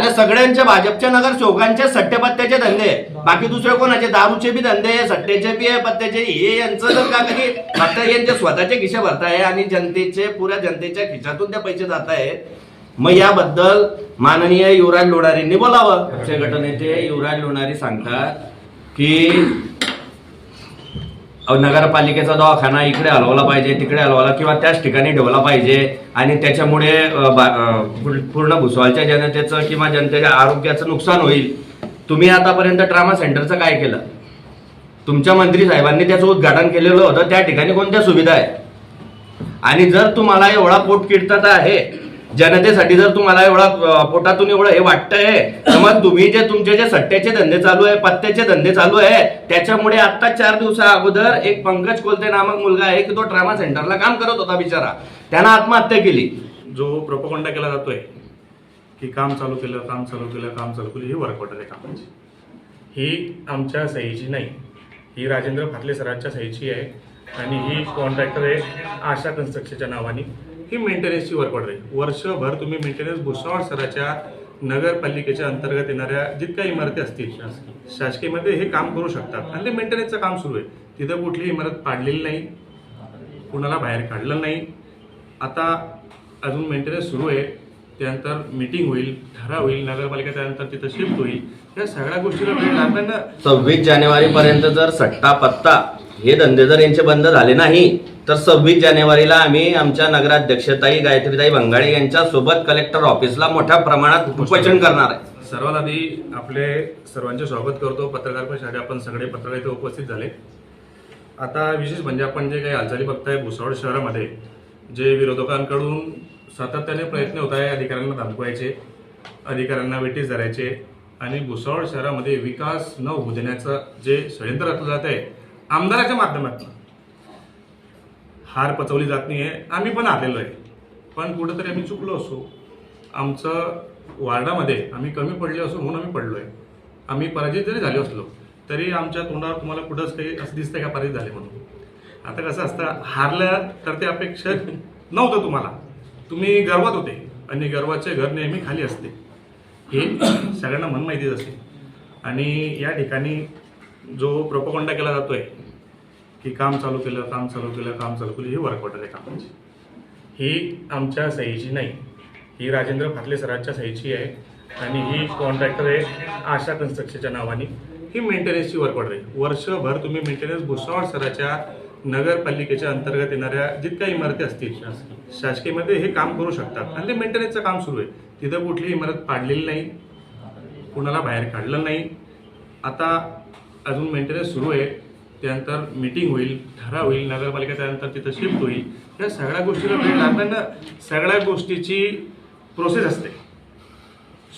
अरे सगळ्यांचे भाजपच्या नगरसेवकांचे सट्टेपत्त्याचे धंदे, बाकी दुसरे कोणाचे दारूचे बी धंदे, सट्टेचे बी आहे, पत्त्याचे, हे यांचं जर का कधी फक्त यांचे स्वतःचे खिशे भरताय आणि जनतेचे पुऱ्या जनतेच्या खिशातून ते पैसे जात आहेत. मग याबद्दल माननीय युवराज लोणारींनी बोलावं. पक्ष गटनेते युवराज लोणारी सांगतात की नगरपालिकेचा दवाखाना इकडे हलवला पाहिजे, तिकडे हलवला किंवा त्याच ठिकाणी ठेवला पाहिजे आणि त्याच्यामुळे पूर्ण भुसावळच्या जनतेचं किंवा जनतेच्या आरोग्याचं नुकसान होईल. तुम्ही आतापर्यंत ट्रामा सेंटरचं काय केलं? तुमच्या मंत्री साहेबांनी त्याचं उद्घाटन केलेलं होतं. त्या ठिकाणी कोणत्या सुविधा आहे? आणि जर तुम्हाला एवढा पोटकिळता आहे जनतेसाठी, जर तुम्हाला एवढा पोटातून एवढं हे वाटतंय, तर मग तुम्ही जे तुमचे जे सट्ट्याचे धंदे चालू आहे, पत्त्याचे धंदे चालू आहे, त्याच्यामुळे आता 4 दिवसा अगोदर एक पंकज कोलते नामक मुलगा आहे की तो ट्रामा सेंटरला काम करत होता बिचारा, त्यानं आत्महत्या केली. जो प्रोपगंडा केला जातोय की काम चालू केलं, काम चालू केलं, काम चालू केलं, ही वर्कआउट आहे कामाची. ही आमच्या सहीची नाही, ही राजेंद्र फाटले सरांच्या सहीची आहे आणि ही कॉन्ट्रॅक्टर आहे आशा कन्स्ट्रक्शनच्या नावाने. ही मेंटेनन्सची वर्कआउट आहे. वर्षभर तुम्ही मेंटेनन्स भुसावळ शहराच्या नगरपालिकेच्या अंतर्गत येणाऱ्या जितक्या इमारती असतील शासकीयमध्ये हे काम करू शकतात आणि ते मेंटेनन्सचं काम सुरू आहे. तिथं कुठली इमारत पाडलेली नाही, कुणाला बाहेर काढलं नाही. आता अजून मेंटेनन्स सुरू आहे, त्यानंतर मीटिंग होईल, ठराव होईल, नगरपालिका त्यानंतर तिथं शिफ्ट होईल. या सगळ्या गोष्टीला वेळ लागणार ना. 26 जानेवारी पर्यंत जर सट्टा पत्ता हे धंदे जर यांचे बंद झाले नाही तर 26 जानेवारीला आम्ही आमच्या नगराध्यक्षताई गायत्रीताई भंगाळे यांच्या सोबत कलेक्टर ऑफिसला मोठ्या प्रमाणात उपोषण करणार आहे. सर्वात आधी आपले सर्वांचे स्वागत करतो. पत्रकार परिषदेसाठी आपण सगळे पत्रकार इथे उपस्थित झाले. आता विशेष म्हणजे आपण जे काही हालचाली बघताय भुसावळ शहरामध्ये, जे विरोधकांकडून सातत्याने प्रयत्न होत आहे अधिकाऱ्यांना धमकवायचे, अधिकाऱ्यांना वेटीस धरायचे आणि भुसावळ शहरामध्ये विकास न होऊ देण्याचं जे षडयंत्र रचलं जात आहे आमदाराच्या माध्यमातून, हार पचवली जात नाही आहे. आम्ही पण आलेलो आहे, पण कुठंतरी आम्ही चुकलो असो, आमचं वार्डामध्ये आम्ही कमी पडले असो म्हणून आम्ही पडलो आहे. आम्ही पराजित जरी झालो असलो तरी आमच्या तोंडावर तुम्हाला कुठंच काही असं दिसतंय का पराजित झाले म्हणून? आता कसं असतं, हारलं तर ते अपेक्षित नव्हतं तुम्हाला, तुम्ही गर्वात होते आणि गर्वाचे घर नेहमी खाली असते, हे सगळ्यांना मन माहितीच असते. आणि या ठिकाणी जो प्रोपगंडा केला जातोय की काम चालू केलं, काम चालू केलं, काम चालू केलं, ही वर्कआउट आहे कामाची. ही आमच्या सहीची नाही, ही राजेंद्र फाटले सरांच्या सहीची आहे आणि ही कॉन्ट्रॅक्टर आहे आशा कन्स्ट्रक्शनच्या नावाने. ही मेंटेनन्सची वर्कआउट आहे. वर्षभर तुम्ही मेंटेनन्स भुसावळ शहराच्या नगरपालिकेच्या अंतर्गत येणाऱ्या जितक्या इमारती असतील शासकीयमध्ये हे काम करू शकतात आणि ते मेंटेनन्सचं काम सुरू आहे. तिथं कुठली इमारत पाडलेली नाही, कुणाला बाहेर काढलं नाही. आता अजून मेंटेनन्स सुरू आहे, त्यानंतर मीटिंग होईल, ठराव होईल, नगरपालिका त्यानंतर तिथं शिफ्ट होईल. या सगळ्या गोष्टीला वेळ लागणार ना. सगळ्या गोष्टीची प्रोसेस असते.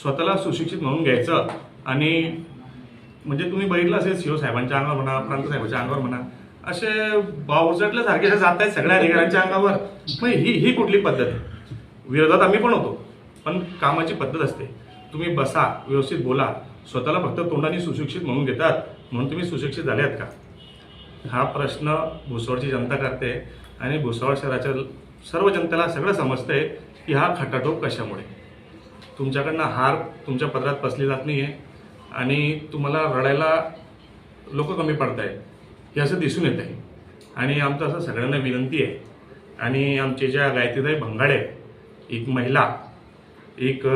स्वतःला सुशिक्षित म्हणून घ्यायचं आणि म्हणजे तुम्ही बघितलं असेल सीओ साहेबांच्या अंगावर म्हणा, प्रांत साहेबांच्या अंगावर म्हणा, असे बावचटल्यासारखे जात आहेत सगळ्या अधिकाऱ्यांच्या अंगावर. मग ही कुठली पद्धत आहे? विरोधात आम्ही पण होतो, पण कामाची पद्धत असते. तुम्ही बसा, व्यवस्थित बोला. स्वतःला फक्त तोंडाने सुशिक्षित म्हणून घेतात म्हणून तुम्ही सुशिक्षित झाले आहेत का? हा प्रश्न भुसावळची जनता करते आणि भुसावळ शहराच्या सर्व जनतेला सगळं समजतंय की हा खटाटोप कशामुळे. तुमच्याकडनं हार तुमच्या पदरात पसली जात नाही आहे आणि तुम्हाला रडायला लोक कमी पडत आहेत हे असं दिसून येत आहे. आणि आमचं असं सगळ्यांना विनंती आहे आणि आमचे ज्या गायत्रीताई भंगाळे, एक महिला, एक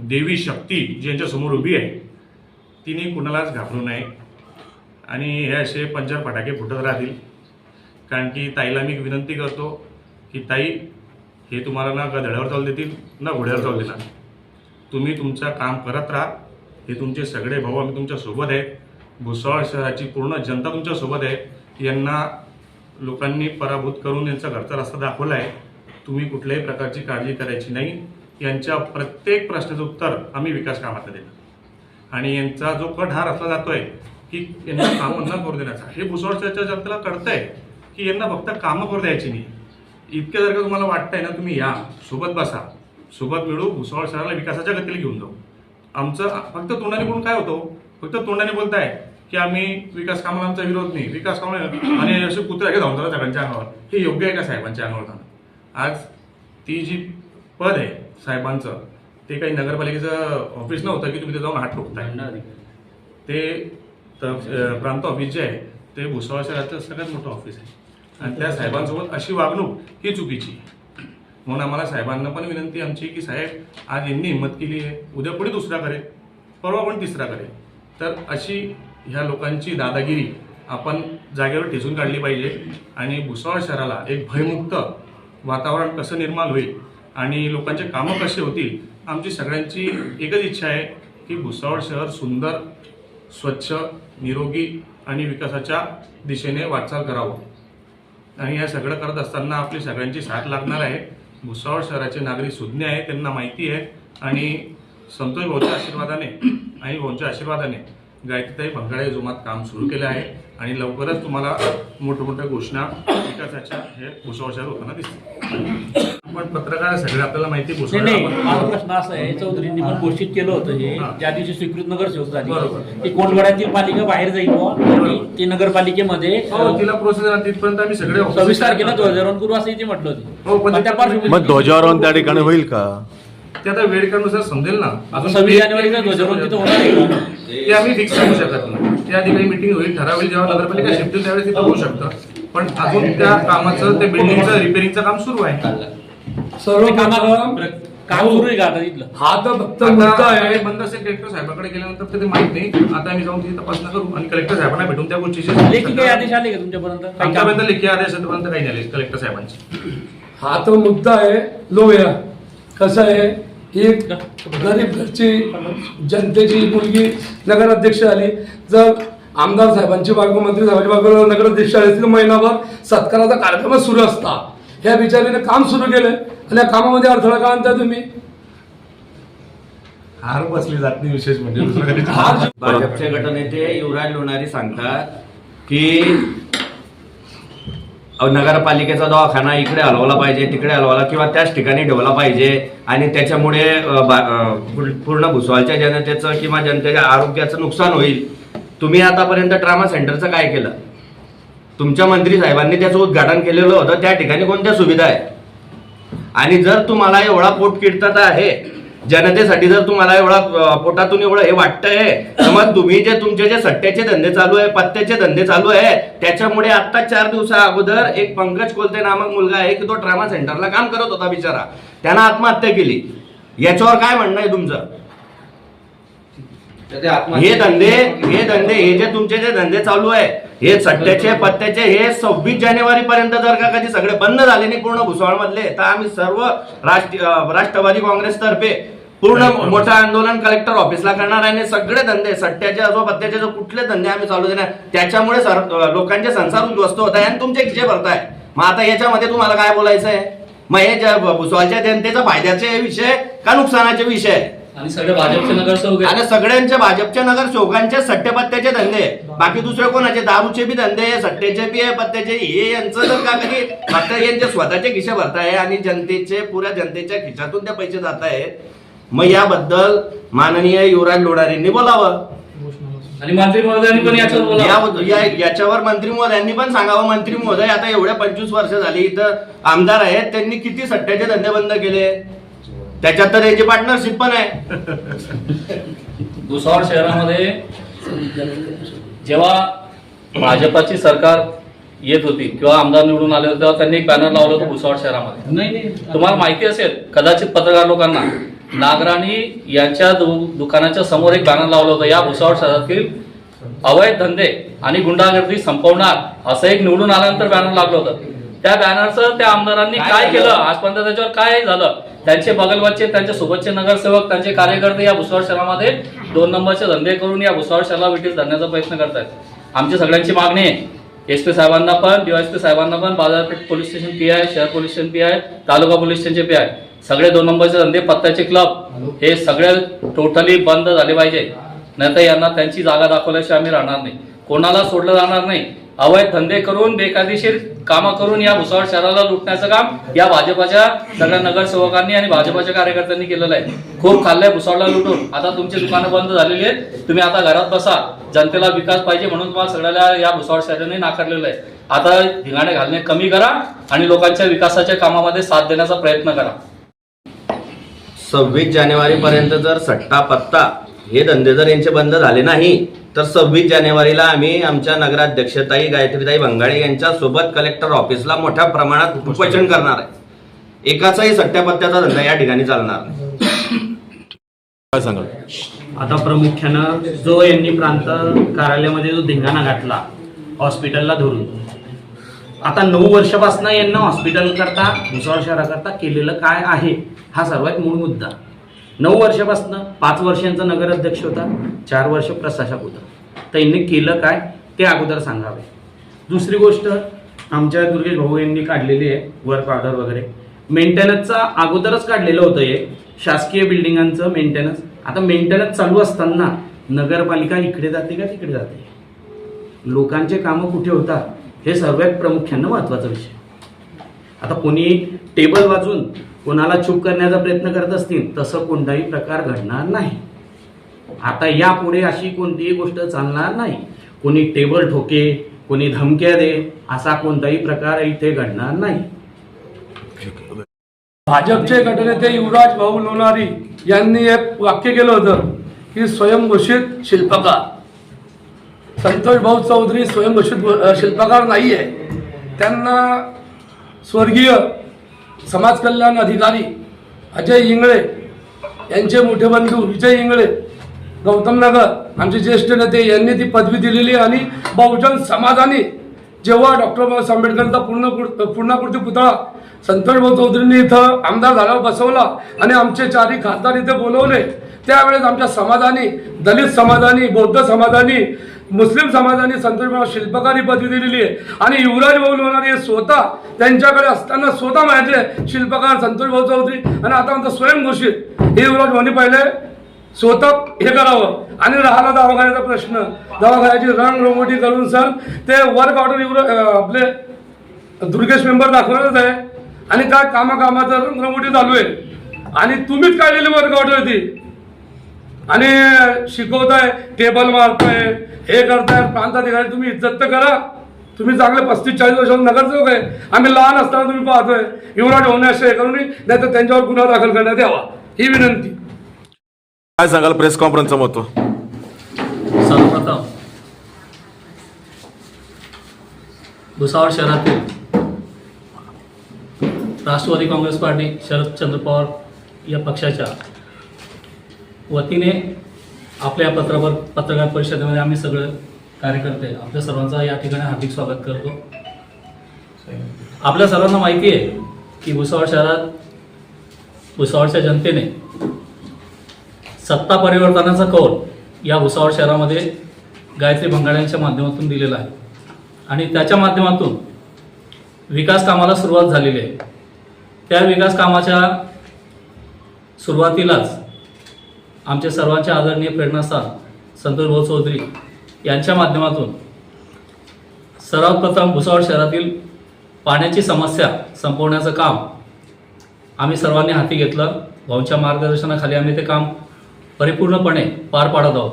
देवी शक्ती जी यांच्यासमोर उभी आहे, तिने कुणालाच घाबरू नये आणि हे असे पंचार फटाके फुटत राहतील. कारण की ताईला मी विनंती करतो की ताई, हे तुम्हाला ना गधड्यावर चालू देतील ना घोड्यावर चालू देणार. तुम्ही तुमचं काम करत राहा. हे तुमचे सगळे भाऊ आम्ही तुमच्यासोबत आहेत. भुसावळ शहराची पूर्ण जनता तुमच्यासोबत आहे. यांना लोकांनी पराभूत करून यांचा घरचा रस्ता दाखवला आहे. तुम्ही कुठल्याही प्रकारची काळजी करायची नाही. यांच्या प्रत्येक प्रश्नाचं उत्तर आम्ही विकास कामात देणार आणि यांचा जो कट हा रचला जातोय की यांना कामं न करू देण्याचा, हे भुसावळच्या जनतेला कळतंय की यांना फक्त कामं करू द्यायची नाही. इतकं जर का तुम्हाला वाटतंय ना, तुम्ही या, सोबत बसा, सोबत मिळू, भुसावळ शहराला विकासाच्या गतीला घेऊन जाऊ. आमचं फक्त तोंडाने बोलून काय होतं? फक्त तोंडाने बोलताय की आम्ही विकास कामाला आमचा विरोध नाही, विकास कामाला, आणि असे कुत्रे धावून जातात सगळ्यांच्या अंगावर. हे योग्य आहे का साहेबांच्या अंगावर जाणं? आज ती जी पद आहे साहेबांचं, ते काही नगरपालिकेचं ऑफिस नव्हतं की तुम्ही तिथे जाऊन हात ठोकताय. ते प्रांत ऑफिस जे आहे ते भुसावळ शहराचं सगळ्यात मोठं ऑफिस आहे आणि त्या साहेबांसोबत अशी वागणूक ही चुकीची आहे. म्हणून आम्हाला साहेबांना पण विनंती आमची की साहेब, आज यांनी हिंमत केली आहे, उद्या पुढे दुसरा करेल, परवा पण तिसरा करेल. तर अशी ह्या लोकांची दादागिरी आपण जागेवर ठेचून काढली पाहिजे आणि भुसावळ शहराला एक भयमुक्त वातावरण कसं निर्माण होईल आणि लोकांचे कामं कसे होतील. आमची सगळ्यांची एकच इच्छा आहे की भुसावळ शहर सुंदर, स्वच्छ, निरोगी आणि विकासाच्या दिशेने वाटचाल करावं. आणि हे सगळं करत असताना आपली सगळ्यांची साथ लागणार आहे. भुसावळ शहराचे नागरिक सुज्ञ आहे, त्यांना माहिती आहे आणि संतोष भाऊच्या आशीर्वादाने आणि भाऊंच्या आशीर्वादाने गायत्रीताई भंगाळे जोमात काम सुरू केलं आहे आणि लवकरच तुम्हाला मोठमोठ्या घोषणा विकासाच्या हे भुसावळ शहर होताना दिसतील. पण पत्रकार सगळे आपल्याला माहिती नाही, माझा प्रश्न असा आहे, चौधरींनी पण घोषित केलं होतं हे ज्या दिवशी स्वीकृत नगरसेवक झाली की कोंडवाड्यातील पालिका बाहेर जाईल आणि ते नगरपालिकेमध्ये तिला प्रोसेस तिथपर्यंत आम्ही सगळे 26 तारखेला ध्वजारोहण करू असं ते म्हटलं हो, पण होतं. त्या पार्श्वभूमीवर मग ध्वजारोहण त्या ठिकाणी होईल का? ते आता वेळ काढून समजेल ना. अजून 26 जानेवारीचा ध्वजारोहण तिथं होणार आहे का? ते आम्ही फिक्स सांगू शकत नाही. त्या ठिकाणी मिटिंग होईल, ठराव होईल, जेव्हा नगरपालिका शिफ्ट होईल त्यावेळेस तिथं होऊ शकतं. पण अजून त्या कामाचं, ते बिल्डिंगचं रिपेअरिंगचं काम सुरू आहे. सर्व काम सुरू आहे का आता तिथलं? हा तर फक्त मुद्दा आता आहे. बंद असेल कलेक्टर साहेबांकडे गेल्यानंतर ते माहित नाही. आता आम्ही जाऊन तिथे तपासणी करू आणि कलेक्टर साहेबांना भेटून त्या गोष्टीची लेखी काही आदेश आले का तुमच्यापर्यंत? काही काम? आमच्यापर्यंत लेखी आदेश आतापर्यंत काही नाही आले कलेक्टर साहेबांचे. हा तर मुद्दा आहे. लोया कसं आहे, एक गरीब घरची जनतेची मुलगी नगराध्यक्ष आली. जर आमदार साहेबांची बायको, मंत्री साहेबांची बायको नगराध्यक्ष आली असती तर महिनाभर सत्काराचा कार्यक्रम सुरू असता. ह्या बिचारीने काम सुरू केलं आणि या कामामध्ये अडथळा का आणता तुम्ही? हार बसली जात नाही विशेष म्हणजे दुसरं काही नाही. भाजपचे गटनेते युवराज लोणारी सांगतात की नगरपालिकेचा दवाखाना इकडे हलवला पाहिजे, तिकडे हलवला किंवा त्याच ठिकाणी ठेवला पाहिजे आणि त्याच्यामुळे पूर्ण भुसावळच्या जनतेचं किंवा जनतेच्या आरोग्याचं नुकसान होईल. तुम्ही आतापर्यंत ट्रामा सेंटरचं काय केलं? तुमच्या मंत्री साहेबांनी त्याचं उद्घाटन केलेलं होतं. त्या ठिकाणी कोणत्या सुविधा आहेत? आणि जर तुम्हाला एवढा पोटकिळतात आहे जनतेसाठी, जर तुम्हाला एवढा पोटातून एवढं हे वाटतंय, तर मग तुम्ही जे तुमचे जे सट्ट्याचे धंदे चालू आहे, पत्त्याचे धंदे चालू आहे, त्याच्यामुळे आता 4 दिवसा अगोदर एक पंकज कोलते नामक मुलगा आहे की तो ट्रामा सेंटरला काम करत होता बिचारा, त्यानं आत्महत्या केली. याच्यावर काय म्हणणं आहे तुमचं? हे धंदे हे जे तुमचे जे धंदे चालू आहे, हे सट्ट्याचे पत्त्याचे, हे 26 जानेवारी पर्यंत जर का कधी सगळे बंद झाले नाही पूर्ण भुसावळ मधले, तर आम्ही सर्व राष्ट्रवादी काँग्रेस तर्फे पूर्ण मोठं आंदोलन कलेक्टर ऑफिसला करणार आहे. आणि सगळे धंदे सट्ट्याचे असो पत्त्याचे जो कुठले धंदे आम्ही चालू देणार, त्याच्यामुळे लोकांचे संसार उद्ध्वस्त होत आहे आणि तुमचे खिचे भरताय. मग आता याच्यामध्ये तुम्हाला काय बोलायचं आहे? मग हे भुसावळच्या जनतेचा फायद्याचे विषय का नुकसानाचे विषय? आणि सगळे भाजपचे नगरसेवक आहेत. आणि सगळ्यांच्या भाजपच्या नगरसेवकांचे सट्टेपत्त्याचे धंदे, बाकी दुसरे कोणाचे? दारूचे बी धंदे, सट्टेचे बी आहे, पत्त्याचे. हे यांचं जर का कधी फक्त यांचे स्वतःचे खिशे भरताय आणि जनतेचे, पुऱ्या जनतेच्या खिशातून ते पैसे जात आहेत, मग याबद्दल माननीय युवराज लोणारींनी बोलावं आणि मंत्री महोदयांनी पण याच्यावर बोलावं. याच्यावर मंत्री महोदयांनी पण सांगावं. मंत्री महोदय आता एवढ्या 25 वर्ष झाली इथं आमदार आहेत, त्यांनी किती सट्ट्याचे धंदे बंद केले? त्याच्यात तर त्यांची पार्टनरशिप पण आहे. भुसावळ शहरामध्ये जेव्हा भाजपाची सरकार येत होती किंवा आमदार निवडून आले होते, तेव्हा त्यांनी एक बॅनर लावलं होतं भुसावळ शहरामध्ये. तुम्हाला माहिती असेल कदाचित पत्रकार लोकांना, नागराणी यांच्या दुकानाच्या समोर एक बॅनर लावलं होतं, या भुसावळ शहरातील अवैध धंदे आणि गुंडागर्दी संपवणार, असं एक निवडून आल्यानंतर बॅनर लागलं होतं. त्या बॅनरचं त्या आमदारांनी काय केलं आजपर्यंत, त्याच्यावर काय झालं? त्यांचे बगलवरचे, त्यांच्या सोबतचे नगरसेवक, त्यांचे कार्यकर्ते या भुसावळ शहरामध्ये 2 नंबरचे धंदे करून या भुसावळ शहराला विटीस धरण्याचा प्रयत्न करतायत. आमची सगळ्यांची मागणी आहे, एसपी साहेबांना पण, डीवायएसपी साहेबांना पण, बाजारपेठ पोलीस स्टेशन पीआय, शहर पोलीस स्टेशन पीआय, तालुका पोलीस स्टेशनचे पीआय, सगळे 2 नंबरचे धंदे, पत्त्याचे क्लब हे सगळे टोटली बंद झाले पाहिजे. नाहीतर यांना त्यांची जागा दाखवल्याशिवाय आम्ही राहणार नाही, कोणाला सोडलं जाणार नाही. अवैध धंदे करून, बेकायदेशीर कामं करून या भुसावळ शहराला लुटण्याचं काम या भाजपाच्या सगळ्या नगरसेवकांनी आणि भाजपाच्या कार्यकर्त्यांनी केलेलं आहे. खूप खाल्लंय भुसावळला लुटून. आता तुमची दुकानं बंद झालेली आहेत, तुम्ही आता घरात बसा. जनतेला विकास पाहिजे म्हणून तुम्हाला सगळ्याला या भुसावळ शहराने नाकारलेलं आहे. आता धिंगाणे घालणे कमी करा आणि लोकांच्या विकासाच्या कामामध्ये साथ देण्याचा प्रयत्न करा. 26 जानेवारीपर्यंत जर सट्टा पत्ता हे धंदे जर यांचे बंद झाले नाही तर 26 जानेवारीला आम्ही आमच्या नगराध्यक्षताई गायत्रीताई भंगाळे यांच्या सोबत कलेक्टर ऑफिसला मोठ्या प्रमाणात उपोषण करणार आहे. एकाचाही सट्ट्यापत्त्याचा धंदा या ठिकाणी चालणार नाही. काय सांगाल? आता प्रामुख्यानं जो यांनी प्रांत कार्यालयामध्ये जो धिंगाणा घातला हॉस्पिटलला धरून, आता 9 वर्षापासून यांना हॉस्पिटल करता भुसावळ शहराकरता केलेलं काय आहे हा सर्वात मूळ मुद्दा. 9 वर्षापासून 5 वर्षांचा नगराध्यक्ष होता, 4 वर्ष प्रशासक होता, तर यांनी केलं काय ते अगोदर सांगावे. दुसरी गोष्ट आमच्या दुर्गेश भाऊ यांनी काढलेली आहे वर्क ऑर्डर वगैरे मेंटेनन्सचा अगोदरच काढलेलं होतं हे शासकीय बिल्डिंगांचं मेंटेनन्स. आता मेंटेनन्स चालू असताना नगरपालिका इकडे जाते का तिकडे जाते, लोकांचे कामं कुठे होतात हे सर्वात प्रामुख्यानं महत्त्वाचा विषय. आता कोणी टेबल वाजून कोणाला चूप करण्याचा प्रयत्न करत असतील तसं कोणताही प्रकार घडणार नाही. आता यापुढे अशी कोणतीही गोष्ट चालणार नाही. कोणी टेबल ठोके, कोणी धमक्या दे, असा कोणताही प्रकार इथे घडणार नाही. भाजपचे गटनेते युवराज भाऊ लोणारी यांनी एक वाक्य केलं होतं की स्वयंघोषित शिल्पकार. संतोष भाऊ चौधरी स्वयंघोषित शिल्पकार नाही आहे. त्यांना स्वर्गीय समाज कल्याण अधिकारी अजय इंगळे यांचे मोठे बंधू विजय इंगळे गौतम नगर आमचे ज्येष्ठ नेते यांनी ती पदवी दिलेली. आणि बहुजन समाजाने जेव्हा डॉक्टर बाबासाहेब आंबेडकरांचा पूर्णाकृती पुतळा संतोष भाऊ चौधरींनी इथं आमदार झाल्यावर बसवला आणि आमचे 4 खासदार इथे बोलवले, त्यावेळेस आमच्या समाजाने, दलित समाजाने, बौद्ध समाजाने, मुस्लिम समाजाने संतोष भाऊ शिल्पकारी पदवी दिलेली आहे. आणि युवराज भाऊ लोणारी हे स्वतः त्यांच्याकडे असताना स्वतः म्हणायचे शिल्पकार संतोष भाऊ चौधरी, आणि आता म्हणतात स्वयंघोषित. हे युवराज भाऊनी पहिले स्वतः हे करावं. आणि राहिला दवाखान्याचा प्रश्न, दवाखान्याची रंगरंगोटी करून सर ते वर्क ऑर्डर आपले दुर्गेश मेंबर दाखवणारच आहे. आणि काय कामाचं रंगरंगोटी चालू आहे आणि तुम्हीच काढलेली वर्क ऑर्डर ती. आणि शिकवताय, टेबल मारताय, हे करताय. प्रांताधिकारी तुम्ही इज्जत तर करा. तुम्ही चांगले 35-40 वर्षांचे नगरसेवक आहे. आम्ही लहान असताना तुम्ही पाहतोय युवराज होण्याचे करून नाही तर त्यांच्यावर गुन्हा दाखल करण्यात यावा ही विनंती. काय सांगाल प्रेस कॉन्फरन्सचं महत्व? सर्वप्रथम भुसावळ शहरातील राष्ट्रवादी काँग्रेस पार्टी शरदचंद्र पवार या पक्षाच्या वतीने आपल्या पत्रकार परिषदेमध्ये आम्ही सगळे कार्यकर्ते आपल्या सर्वांचा या ठिकाणी हार्दिक स्वागत करतो. आपल्या सर्वांना माहिती आहे की भुसावळ शहरात भुसावळच्या जनतेने सत्ता परिवर्तनाचा कौल या भुसावळ शहरामध्ये गायत्री भंगाळ्यांच्या माध्यमातून दिलेला आहे. आणि त्याच्या माध्यमातून विकास कामाला सुरुवात झालेली आहे. त्या विकास कामाच्या सुरुवातीलाच आमच्या सर्वांचे आदरणीय प्रेरणास्थान संतोष भाऊ चौधरी यांच्या माध्यमातून सर्वात प्रथम भुसावळ शहरातील पाण्याची समस्या संपवण्याचं काम आम्ही सर्वांनी हाती घेतलं. भाऊंच्या मार्गदर्शनाखाली आम्ही ते काम परिपूर्णपणे पार पाडत आहोत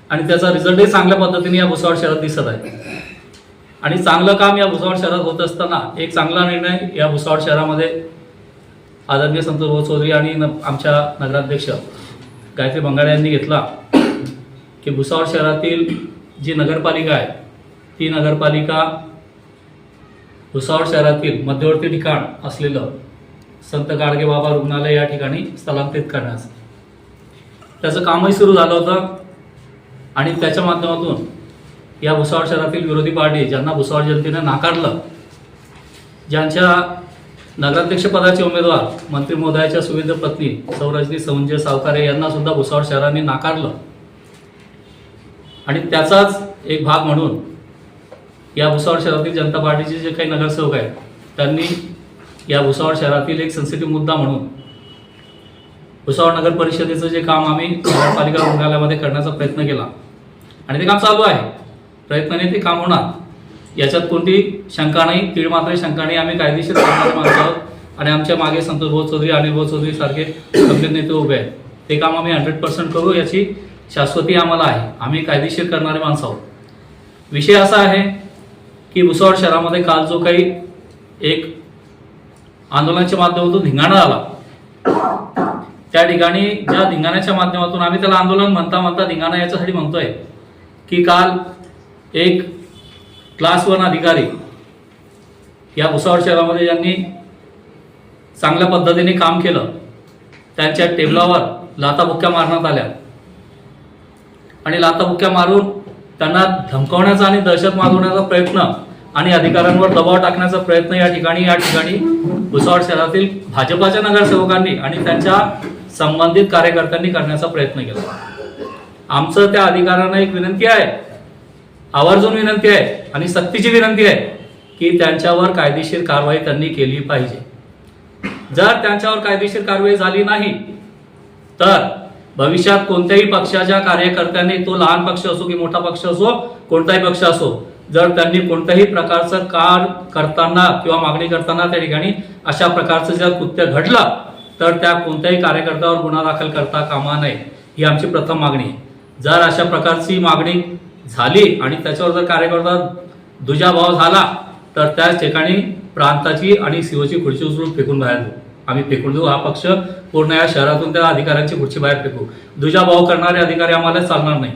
आणि त्याचा रिझल्टही चांगल्या पद्धतीने या भुसावळ शहरात दिसत आहे. आणि चांगलं काम या भुसावळ शहरात होत असताना एक चांगला निर्णय या भुसावळ शहरामध्ये आदरणीय संतोष भाऊ चौधरी आणि आमच्या नगराध्यक्ष गायत्री भंगाळे यांनी घेतला की भुसावळ शहरातील जी नगरपालिका आहे ती नगरपालिका भुसावळ शहरातील मध्यवर्ती ठिकाण असलेलं संत गाडगे बाबा रुग्णालय या ठिकाणी स्थलांतरित करण्यास त्याचं कामही सुरू झालं होतं. आणि त्याच्या माध्यमातून या भुसावळ शहरातील विरोधी पार्टी ज्यांना भुसावळ जनतेनं नाकारलं, ज्यांच्या नगराध्यक्षपदाचे उमेदवार मंत्री महोदयाच्या सुविध पत्नी सौरजनी संजय सावकारे यांना सुद्धा भुसावळ शहराने नाकारलं. आणि त्याचाच एक भाग म्हणून या भुसावळ शहरातील जनता पार्टीचे जे काही नगरसेवक आहेत त्यांनी या भुसावळ शहरातील एक सेन्सिटिव्ह मुद्दा म्हणून भुसावळ नगर परिषदेचं जे काम आम्ही नगरपालिका रुग्णालयामध्ये करण्याचा प्रयत्न केला आणि ते काम चालू आहे. प्रयत्नाने ते काम होणार याच्यात कोणती शंका नाही, तीळ मात्र शंका नाही. आम्ही कायदेशीर करणारे माणसं आहोत आणि आमच्या मागे संतोष भाऊ चौधरी, अनिल भाऊ चौधरी सारखे गंभीर नेते उभे आहेत. ते काम आम्ही 100% करू याची शाश्वती आम्हाला आहे. आम्ही कायदेशीर करणारे माणसं आहोत. विषय असा आहे की भुसावळ शहरामध्ये काल जो काही एक आंदोलनाच्या माध्यमातून धिंगाणा आला त्या ठिकाणी ज्या धिंगाण्याच्या माध्यमातून आम्ही त्याला आंदोलन म्हणता धिंगाणा याच्यासाठी म्हणतोय की काल एक क्लास 1 अधिकारी या भुसावळ शहरामध्ये ज्यांनी चांगल्या पद्धतीने काम केलं त्यांच्या टेबलावर लाथाबुक्क्या मारण्यात आल्या आणि लाथाबुक्क्या मारून त्यांना धमकावण्याचा आणि दहशत माजवण्याचा प्रयत्न आणि अधिकाऱ्यांवर दबाव टाकण्याचा प्रयत्न या ठिकाणी भुसावळ शहरातील भाजपाच्या नगरसेवकांनी आणि त्यांच्या संबंधित कार्यकर्त्यांनी करण्याचा प्रयत्न केला. आमचं त्या अधिकाऱ्यांना एक विनंती आहे, आवर्जून विनंती आहे आणि सक्तीची विनंती आहे की त्यांच्यावर कायदेशीर कारवाई त्यांनी केली पाहिजे. जर त्यांच्यावर कायदेशीर कारवाई झाली नाही तर भविष्यात कोणत्याही पक्षाच्या कार्यकर्त्यांनी, तो लहान पक्ष असो की मोठा पक्ष असो, कोणताही पक्ष असो, जर त्यांनी कोणत्याही प्रकारचं कार्य करताना किंवा मागणी करताना त्या ठिकाणी अशा प्रकारचं जर कृत्य घडलं तर त्या कोणत्याही कार्यकर्त्यावर गुन्हा दाखल करता कामा नये, ही आमची प्रथम मागणी आहे. जर अशा प्रकारची मागणी झाली आणि त्याच्यावर जर कार्यकर्ता दुजाभाव झाला तर त्याच ठिकाणी प्रांताची आणि सीओची खुर्ची उचलून फेकून बाहेर देऊ. आम्ही फेकून देऊ. हा पक्ष पूर्ण या शहरातून त्या अधिकाऱ्यांची खुर्ची बाहेर फेकू. दुजाभाव करणारे अधिकारी आम्हाला चालणार नाही.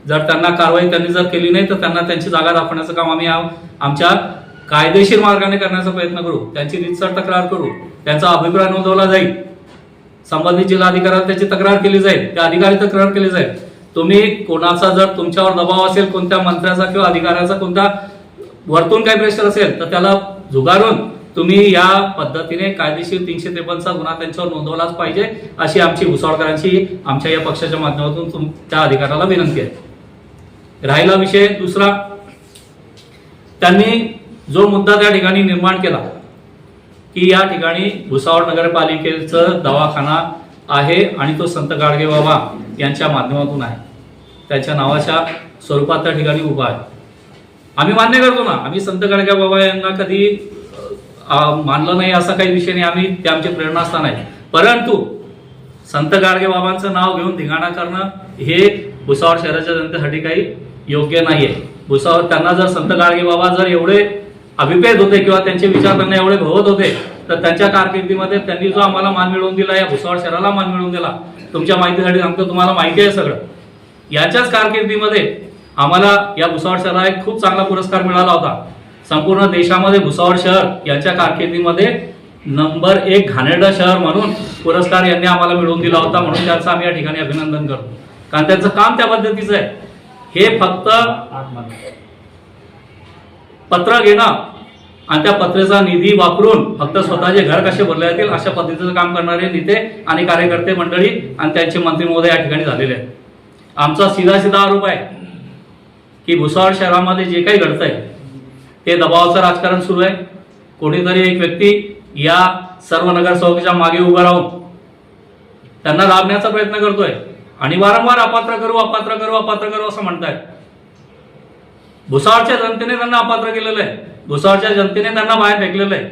जर त्यांना कारवाई त्यांनी जर केली नाही तर त्यांना त्यांची जागा दाखवण्याचं काम आम्ही आमच्या कायदेशीर मार्गाने करण्याचा प्रयत्न करू. त्यांची रीतसर तक्रार करू. त्यांचा अभिप्राय नोंदवला जाईल. संबंधित जिल्हाधिकाऱ्याला त्याची तक्रार केली जाईल. त्या अधिकारी तक्रार केली जाईल. तुम्ही कोणाचा जर तुमच्यावर दबाव असेल, कोणत्या मंत्र्याचा किंवा अधिकाऱ्याचा कोणत्या वरतून काही प्रेशर असेल तर त्याला झुगारून तुम्ही या पद्धतीने कायदेशीर 353चा गुन्हा त्यांच्यावर नोंदवलाच पाहिजे, अशी आमची भुसावळकरांची आमच्या या पक्षाच्या माध्यमातून त्या अधिकाऱ्याला विनंती आहे. राहिला विषय दुसरा, त्यांनी जो मुद्दा त्या ठिकाणी निर्माण केला की या ठिकाणी भुसावळ नगरपालिकेचं दवाखाना आहे आणि तो संत गाडगे बाबा यांच्या माध्यमातून आहे, त्यांच्या नावाच्या स्वरूपात त्या ठिकाणी उभा आहे. आम्ही मान्य करतो ना, आम्ही संत गाडगे बाबा यांना कधी मानलं नाही असा काही विषय नाही, आम्ही ते आमची प्रेरणास्थान आहे. परंतु संत गाडगे बाबांचं नाव घेऊन धिंगाणा करणं हे भुसावळ शहराच्या जनतेसाठी काही योग्य नाहीये. भुसावळ त्यांना जर संत गाडगे बाबा जर एवढे अभिप्रेत होते किंवा त्यांचे विचार त्यांना एवढे भवत होते तर त्यांच्या कारकिर्दीमध्ये त्यांनी जो आम्हाला मान मिळवून दिला, या भुसावळ शहराला मान मिळवून दिला, तुमच्या माहितीसाठी सांगतो, तुम्हाला माहिती आहे सगळं. याच्याच कारकिर्दीमध्ये आम्हाला या भुसावळ शहराला एक खूप चांगला पुरस्कार मिळाला होता. संपूर्ण देशामध्ये भुसावळ शहर यांच्या कारकिर्दीमध्ये नंबर 1 घाणेरडं शहर म्हणून पुरस्कार यांनी आम्हाला मिळवून दिला होता. म्हणून त्याचं आम्ही या ठिकाणी अभिनंदन करतो, कारण त्यांचं काम त्या पद्धतीचं आहे. हे फक्त पत्र घेणं आणि त्या पत्राचा निधी वापरून फक्त स्वतःचे घर कसे भरले जातील अशा पद्धतीचं काम करणारे नेते आणि कार्यकर्ते मंडळी आणि त्यांचे मंत्री महोदय या ठिकाणी झालेले आहेत. आमचा सीधा आरोप आहे की भुसावळ शहरामध्ये जे काही घडतंय ते दबावाचं राजकारण सुरू आहे. कोणीतरी एक व्यक्ती या सर्व नगरसेवकाच्या मागे उभं राहून त्यांना लाभण्याचा प्रयत्न करतोय आणि वारंवार अपात्र करू असं म्हणतायत. भुसावळच्या जनतेने त्यांना अपात्र केलेलं आहे. भुसावळच्या जनतेने त्यांना बाहेर फेकलेलं आहे.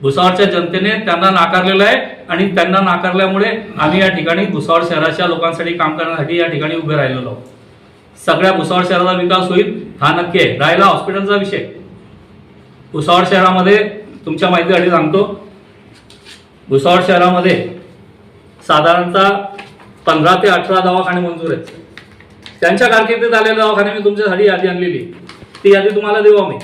भुसावळच्या जनतेने त्यांना नाकारलेलं आहे आणि त्यांना नाकारल्यामुळे आम्ही या ठिकाणी भुसावळ शहराच्या लोकांसाठी काम करण्यासाठी या ठिकाणी उभे राहिलेलो आहोत. सगळ्या भुसावळ शहराचा विकास होईल हा नक्की आहे. राहिला हॉस्पिटलचा विषय, भुसावळ शहरामध्ये तुमच्या माहितीसाठी सांगतो, भुसावळ शहरामध्ये साधारणतः 15 ते 18 दवाखाने मंजूर आहेत. त्यांच्या कारकिर्दीत आलेले दवाखाने मी तुमच्यासाठी यादी आणलेली, ती यादी तुम्हाला देऊ आम्ही.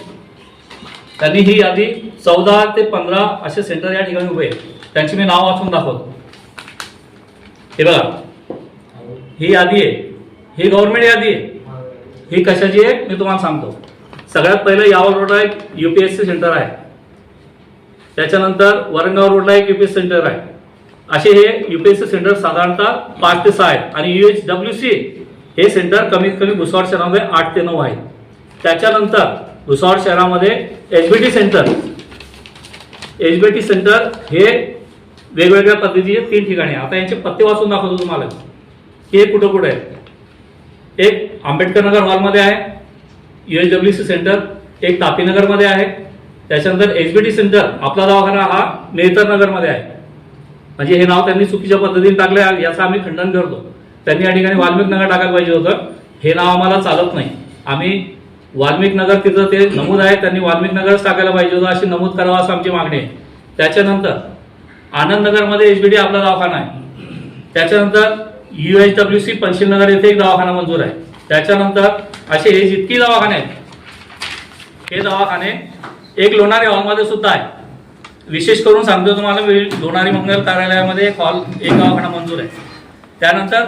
त्यांनी ही यादी 14 ते 15 असे सेंटर या ठिकाणी उभे आहेत. त्यांची मी नाव वाचून दाखवतो. हे बघा, ही यादी आहे, ही गव्हर्नमेंट यादी आहे. ही कशाची आहे मी तुम्हाला सांगतो. सगळ्यात पहिलं यावल रोडला एक UPSC सेंटर आहे. त्याच्यानंतर वरंगाव रोडला एक UPSC सेंटर आहे. असे हे UPSC सेंटर साधारणतः 5 ते 6 आहेत आणि UHWC हे सेंटर कमीत कमी भुसावळ शहरामध्ये 8 ते 9 आहेत. त्याच्यानंतर भुसावळ शहरामध्ये HBT सेंटर हे वेगवेगळ्या पद्धतीचे 3 ठिकाणी. आता यांचे पत्ते वाचून दाखवतो तुम्हाला की हे कुठं कुठं आहे. एक आंबेडकर नगर हॉलमध्ये आहे UHWC सेंटर, एक तापीनगरमध्ये आहे. त्याच्यानंतर HBT सेंटर आपला दवाखाना हा नेतर नगरमध्ये आहे. म्हणजे हे नाव त्यांनी चुकीच्या पद्धतीने टाकले, याचं आम्ही खंडन करतो. त्यांनी या ठिकाणी वाल्मिक नगर टाकायला पाहिजे होतं. हे नाव आम्हाला चालत नाही. आम्ही वाल्मिक नगर तिथं ते नमूद आहे, त्यांनी वाल्मिक नगरच टाकायला पाहिजे होतं अशी नमूद करावं असं आमची मागणी आहे. त्याच्यानंतर आनंद नगरमध्ये HBT आपला दवाखाना आहे. त्याच्यानंतर UHWC पंचशीलनगर येथे एक दवाखाना मंजूर आहे. त्याच्यानंतर असे हे जितकी दवाखाने आहेत हे दवाखाने एक लोणारी हॉलमध्ये सुद्धा आहे. विशेष करून सांगतो तुम्हाला, लोणारी मंगल कार्यालयामध्ये एक दवाखाना मंजूर आहे. त्यानंतर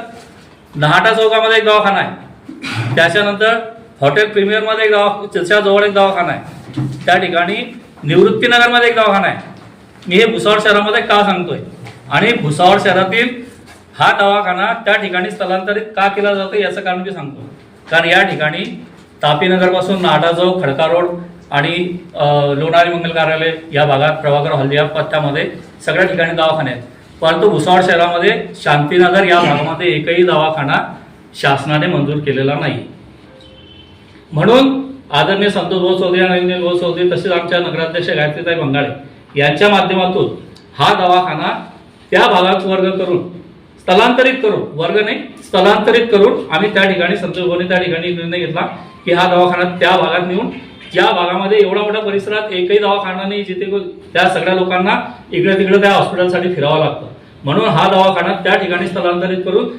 नहाटा चौकामध्ये एक दवाखाना आहे. त्याच्यानंतर हॉटेल प्रीमियरमध्ये एक त्याच्या जवळ एक दवाखाना आहे. त्या ठिकाणी निवृत्तीनगरमध्ये एक दवाखाना आहे. मी हे भुसावळ शहरामध्ये का सांगतोय आणि भुसावळ शहरातील हा दवाखाना त्या ठिकाणी स्थलांतरित का केला जातो याचं कारण मी सांगतो. कारण या ठिकाणी तापीनगरपासून नाटा चौक, खडका रोड आणि लोणारी मंगल कार्यालय या भागात, प्रभाकर हॉल या पट्ट्यामध्ये सगळ्या ठिकाणी दवाखाने आहेत. परंतु भुसावळ शहरामध्ये शांतीनगर या भागामध्ये एकही दवाखाना शासनाने मंजूर केलेला नाही. म्हणून आदरणीय संतोष भाऊ चौधरी आणि अनिल भाऊ चौधरी तसेच आमच्या नगराध्यक्ष गायत्रीताई बंगाळे यांच्या माध्यमातून हा दवाखाना त्या भागात वर्ग करून स्थलांतरित करून आम्ही त्या ठिकाणी संतोष भाऊने त्या ठिकाणी निर्णय घेतला की हा दवाखाना त्या भागात नेऊन, ज्या भागामध्ये एवढा मोठ्या परिसरात एकही दवाखाना नाही जिथे त्या सगळ्या लोकांना इकडे तिकडे त्या हॉस्पिटलसाठी फिरावं लागतं, म्हणून हा दवाखाना त्या ठिकाणी स्थलांतरित करून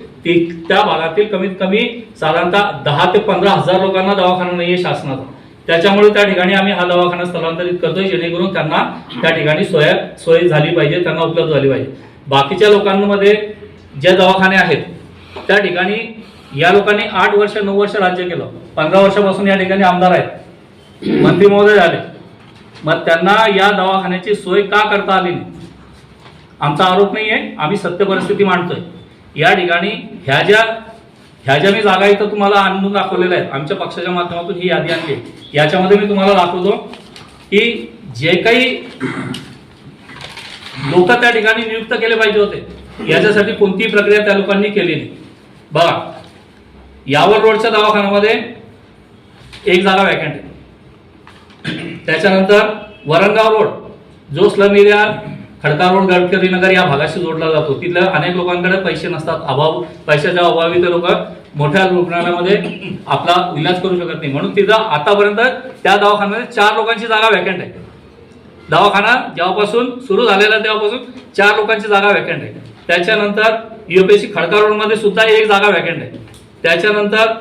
त्या भागातील कमीत कमी साधारणतः 10 ते 15 हजार लोकांना दवाखाना नाहीये शासनाचा. त्याच्यामुळे त्या ठिकाणी आम्ही हा दवाखाना स्थलांतरित करतोय, जेणेकरून त्यांना त्या ठिकाणी सोय झाली पाहिजे, त्यांना उपलब्ध झाली पाहिजे. बाकीच्या लोकांमध्ये जे दवाखाने आहेत त्या ठिकाणी या लोकांनी 8 वर्ष 9 वर्ष राज्य केलं, 15 वर्षापासून या ठिकाणी आमदार आहेत, मंत्री महोदय झाले, मग त्यांना या दवाखान्याची सोय का करता आली नाही? आमचा आरोप नाही आहे, आम्ही सत्य परिस्थिती मांडतोय. या ठिकाणी ह्या ज्या मी जागा इथं तुम्हाला आणून दाखवलेल्या आहेत, आमच्या पक्षाच्या माध्यमातून ही यादी आणली. याच्यामध्ये मी तुम्हाला दाखवतो की जे काही लोक त्या ठिकाणी नियुक्त केले पाहिजे होते याच्यासाठी कोणतीही प्रक्रिया त्या लोकांनी केली नाही. बघा, यावल रोडच्या दवाखान्यामध्ये एक जागा वॅकंट आहे. त्याच्यानंतर वरणगाव रोड जो slum area, Khadka road, Gadkari Nagar या भागाशी जोडला जातो, तिथल्या अनेक लोकांकडे पैसे नसतात, पैशाच्या अभावी ते लोक मोठ्या रुग्णालयामध्ये आपला इलाज करू शकत नाही, म्हणून तिथं आतापर्यंत त्या दवाखान्यामध्ये 4 लोकांची जागा वॅकंट आहे. दवाखाना जेव्हापासून सुरू झालेला तेव्हापासून 4 लोकांची जागा वॅकंट आहे. त्याच्यानंतर UPSC खडका रोडमध्ये सुद्धा एक जागा वॅकंट आहे. त्याच्यानंतर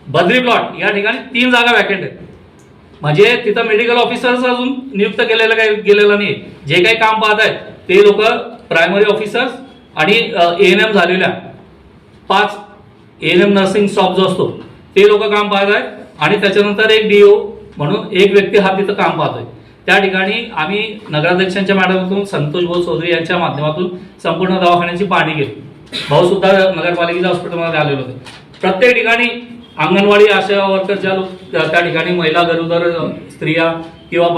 बद्री प्लॉट या ठिकाणी 3 जागा वॅकंट आहेत. म्हणजे तिथं मेडिकल ऑफिसर्स अजून नियुक्त गेलेलं नाही. जे काही काम पाहत आहेत ते लोक प्रायमरी ऑफिसर्स आणि ANM झालेल्या 5 ANM नर्सिंग स्टॉप जो असतो ते लोक काम पाहत आहेत. आणि त्याच्यानंतर एक DO म्हणून एक व्यक्ती हा तिथं काम पाहतोय. त्या ठिकाणी आम्ही नगराध्यक्षांच्या माध्यमातून संतोष भाऊ चौधरी यांच्या माध्यमातून संपूर्ण दवाखान्याची पाहणी केली. भाऊ सुद्धा नगरपालिकेच्या हॉस्पिटलमध्ये आलेले होते. प्रत्येक ठिकाणी अंगणवाडी आशा वर्कर ज्या लोक त्या ठिकाणी महिला, गरोदर स्त्रिया किंवा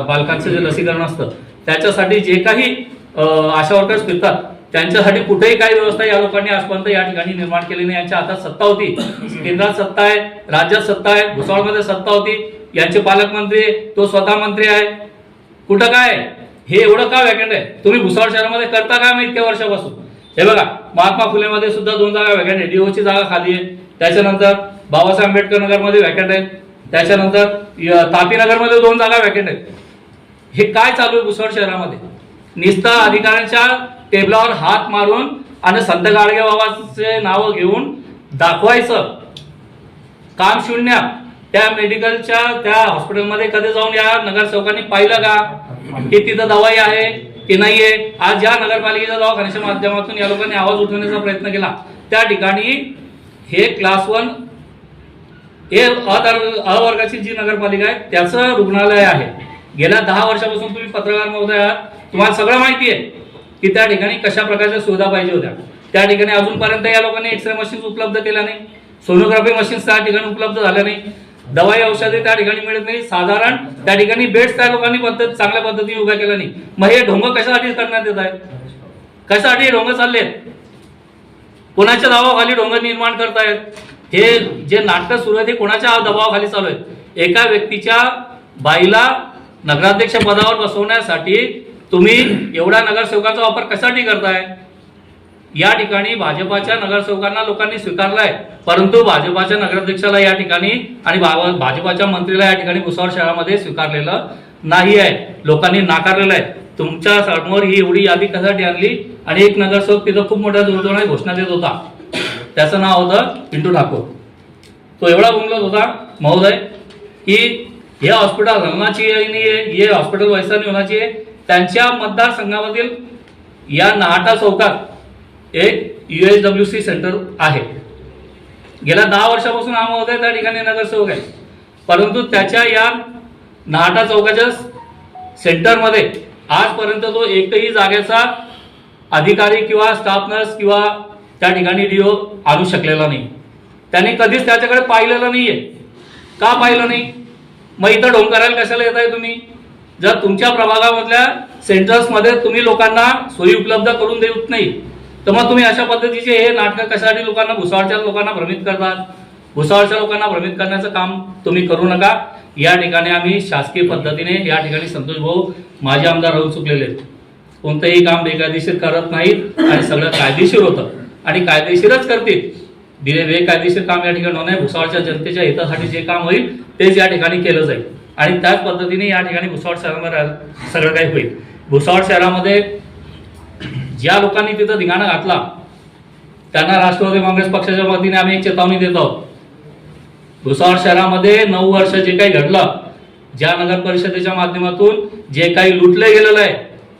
बालकांचं जे लसीकरण असतं त्याच्यासाठी जे काही आशा वर्कर्स फिरतात त्यांच्यासाठी कुठेही काही व्यवस्था या लोकांनी आजपर्यंत या ठिकाणी निर्माण केली नाही. यांच्या हातात सत्ता होती, केंद्रात सत्ता आहे, राज्यात सत्ता आहे, भुसावळमध्ये सत्ता होती, यांचे पालकमंत्री, तो स्वतः मंत्री आहे, कुठं काय हे एवढं का वॅकंट आहे? तुम्ही भुसावळ शहरामध्ये करता काय माहिती इतक्या वर्षापासून? हे बघा, महात्मा फुलेमध्ये सुद्धा 2 जागा वॅकंट आहे, DO ची जागा खाली आहे. त्याच्यानंतर बाबासाहेब आंबेडकर नगरमध्ये वॅकंट आहे. त्याच्यानंतर तापीनगरमध्ये 2 जागा वॅकंट आहेत. हे काय चालू आहे भुसावळ शहरामध्ये? निस्ता अधिकाऱ्यांच्या टेबलावर हात मारून आणि संत गाडगे बाबाचे नाव घेऊन दाखवायचं काम शून्य. त्या मेडिकलच्या त्या हॉस्पिटलमध्ये कधी जाऊन या नगरसेवकांनी पाहिलं का की तिथं दवाई आहे की नाहीये? आज या नगरपालिकेच्या दवाखान्याच्या माध्यमातून या लोकांनी आवाज उठवण्याचा प्रयत्न केला. त्या ठिकाणी हे क्लास 1 हे अ वर्गाची जी नगरपालिका आहे त्याचं रुग्णालय आहे. गेल्या 10 वर्षापासून तुम्ही पत्रकार महोदय आहात, तुम्हाला सगळं माहिती आहे की त्या ठिकाणी कशा प्रकारच्या सुविधा पाहिजे होत्या. त्या ठिकाणी अजूनपर्यंत या लोकांनी एक्सरे मशीन्स उपलब्ध केल्या नाही, सोनोग्राफी मशीन्स त्या ठिकाणी उपलब्ध झाल्या नाही, दवाई औषधे त्या ठिकाणी मिळत नाही, साधारण त्या ठिकाणी बेड्स त्या लोकांनी चांगल्या पद्धतीने उभ्या केल्या नाही. मग हे ढोंग कशासाठी करण्यात येत आहेत? कशासाठी हे ढोंग चालले आहेत? कोणाच्या दबावाखाली ढोंग निर्माण करतायत? हे जे नाटक सुरू आहे ते कोणाच्या दबावाखाली चालू आहेत? एका व्यक्तीच्या बाईला नगराध्यक्ष पदावर बसवण्यासाठी तुम्ही एवढ्या नगरसेवकाचा वापर कशासाठी करताय? या ठिकाणी भाजपाच्या नगरसेवकांना लोकांनी स्वीकारलाय, परंतु भाजपाच्या नगराध्यक्षाला या ठिकाणी आणि भाजपाच्या मंत्रीला या ठिकाणी भुसावळ शहरामध्ये स्वीकारलेलं नाही आहे, लोकांनी नाकारलेलं आहे. तुमच्या समोर ही एवढी यादी कशासाठी आणली आणि एक नगरसेवक तिथं खूप मोठ्या जोरजोराने घोषणा देत होता, त्याचं नाव होतं पिंटू ठाकूर. तो एवढा बोलत होता महोदय की हे हॉस्पिटल हलनाची हे हॉस्पिटल वैसा नहीं होना चाहिए. त्यांच्या मतदारसंघामधील या नाहाटा चौकात एक UHWC सेंटर आहे. गेल्या 10 वर्षापासून हा महोदय त्या ठिकाणी नगरसेवक आहे, परंतु त्याच्या या नाहाटा चौकाच्या सेंटरमध्ये आजपर्यंत तो एकही जागेचा अधिकारी किंवा स्टाफ नर्स किंवा त्या ठिकाणी DO आणू शकलेला नाही. त्याने कधीच त्याच्याकडे पाहिलेलं नाहीये. का पाहिलं नाही? मग इथं ढोंग करायला कशाला येत आहे तुम्ही? जर तुमच्या प्रभागामधल्या सेंटर्समध्ये तुम्ही लोकांना सोयी उपलब्ध करून देत नाही, तर मग तुम्ही अशा पद्धतीचे हे नाटकं कशासाठी लोकांना, भुसावळच्या लोकांना भ्रमित करतात? भुसावळच्या लोकांना भ्रमित करण्याचं काम तुम्ही करू नका. या ठिकाणी आम्ही शासकीय पद्धतीने या ठिकाणी संतोष भाऊ माझे आमदार राहून चुकलेले आहेत. कोणतंही काम बेकायदेशीर करत नाहीत आणि सगळं कायदेशीर होतं आणि कायदेशीरच करतील. बेकायदेशीर काम या ठिकाणी होणार. भुसावळच्या जनतेच्या हितासाठी जे काम होईल तेच या ठिकाणी केलं जाईल आणि त्याच पद्धतीने या ठिकाणी भुसावळ शहरामध्ये सगळं काही होईल. भुसावळ शहरामध्ये ज्या लोकांनी तिथं धिंगाणा घातला त्यांना राष्ट्रवादी काँग्रेस पक्षाच्या वतीने आम्ही एक चेतावणी देत आहोत. भुसावळ शहरामध्ये 9 वर्ष जे काही घडलं, ज्या नगर परिषदेच्या माध्यमातून जे काही लुटले गेलेलं आहे,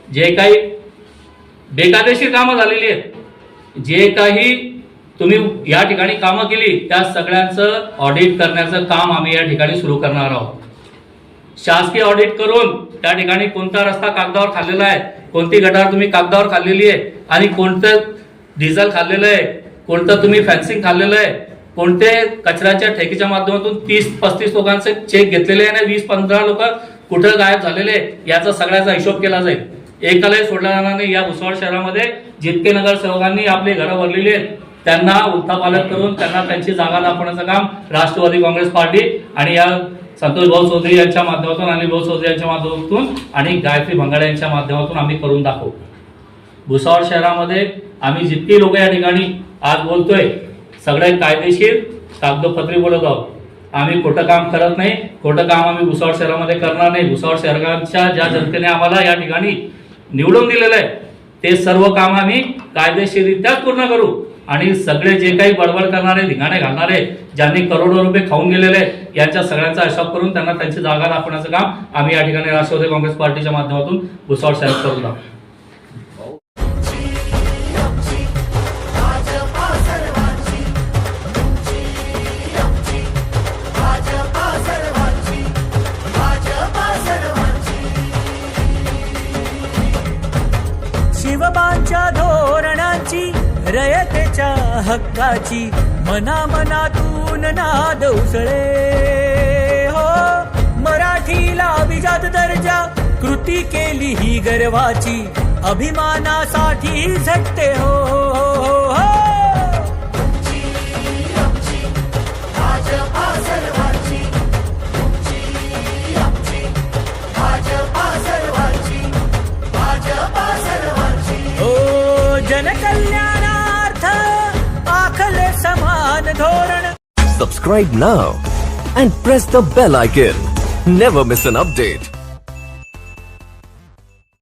जे काही बेकायदेशीर कामं झालेली आहेत, जे काही तुम्ही या ठिकाणी कामं केली, त्या सगळ्यांचं ऑडिट करण्याचं काम आम्ही या ठिकाणी सुरू करणार आहोत. शासकीय ऑडिट करून त्या ठिकाणी कोणता रस्ता कागदावर खाल्लेला आहे, कोणती गटार तुम्ही कागदावर खाल्लेली आहे आणि कोणतं डिझेल खाल्लेलं आहे, कोणतं तुम्ही फॅन्सिंग खाल्लेलं आहे, कोणते कचऱ्याच्या ठेकीच्या माध्यमातून 30-35 लोकांचे चेक घेतलेले आहे आणि 20-15 लोक कुठं गायब झालेले, याचा सगळ्याचा हिशोब केला जाईल. एकालाही सोडला जाणार नाही. या भुसावळ शहरामध्ये जितके नगरसेवकांनी आपली घरं भरलेली आहेत त्यांना उलथापालथ करून त्यांना त्यांची जागा दाखवण्याचं काम राष्ट्रवादी काँग्रेस पार्टी आणि या संतोष भाऊ चौधरी यांच्या माध्यमातून, अनिल भाऊ चौधरी यांच्या माध्यमातून आणि गायत्री भंगाडे यांच्या माध्यमातून आम्ही करून दाखवू. भुसावळ शहरामध्ये आम्ही जितकी लोक या ठिकाणी आज बोलतोय सगळे कायदेशीर कागदोपत्री बोलत आहोत. आम्ही खोटं काम करत नाही. खोटं काम आम्ही भुसावळ शहरामध्ये करणार नाही. भुसावळ शहराच्या ज्या जनतेने आम्हाला या ठिकाणी निवडून दिलेलं आहे ते सर्व काम आम्ही कायदेशीररित्याच पूर्ण करू आणि सगळे जे काही बडबड करणारे, धिंगाणे घालणारे, ज्यांनी करोडो रुपये खाऊन गेलेले आहेत यांच्या सगळ्यांचा हिसाब करून त्यांना त्यांची जागा दाखवण्याचं काम आम्ही या ठिकाणी राष्ट्रवादी काँग्रेस पार्टीच्या माध्यमातून भुसावळ शहरात करून दाखवू. शिवबांच्या धोरणाची, रयतेच्या हक्काची, मनामनातून नाद उसळे हो. मराठीला अभिजात दर्जा, कृती केली ही गर्वाची, अभिमानासाठी झटते हो, हो, हो. जनकल्याणार्थ आखले समान धोरण. Subscribe now and press the bell icon. Never miss an update.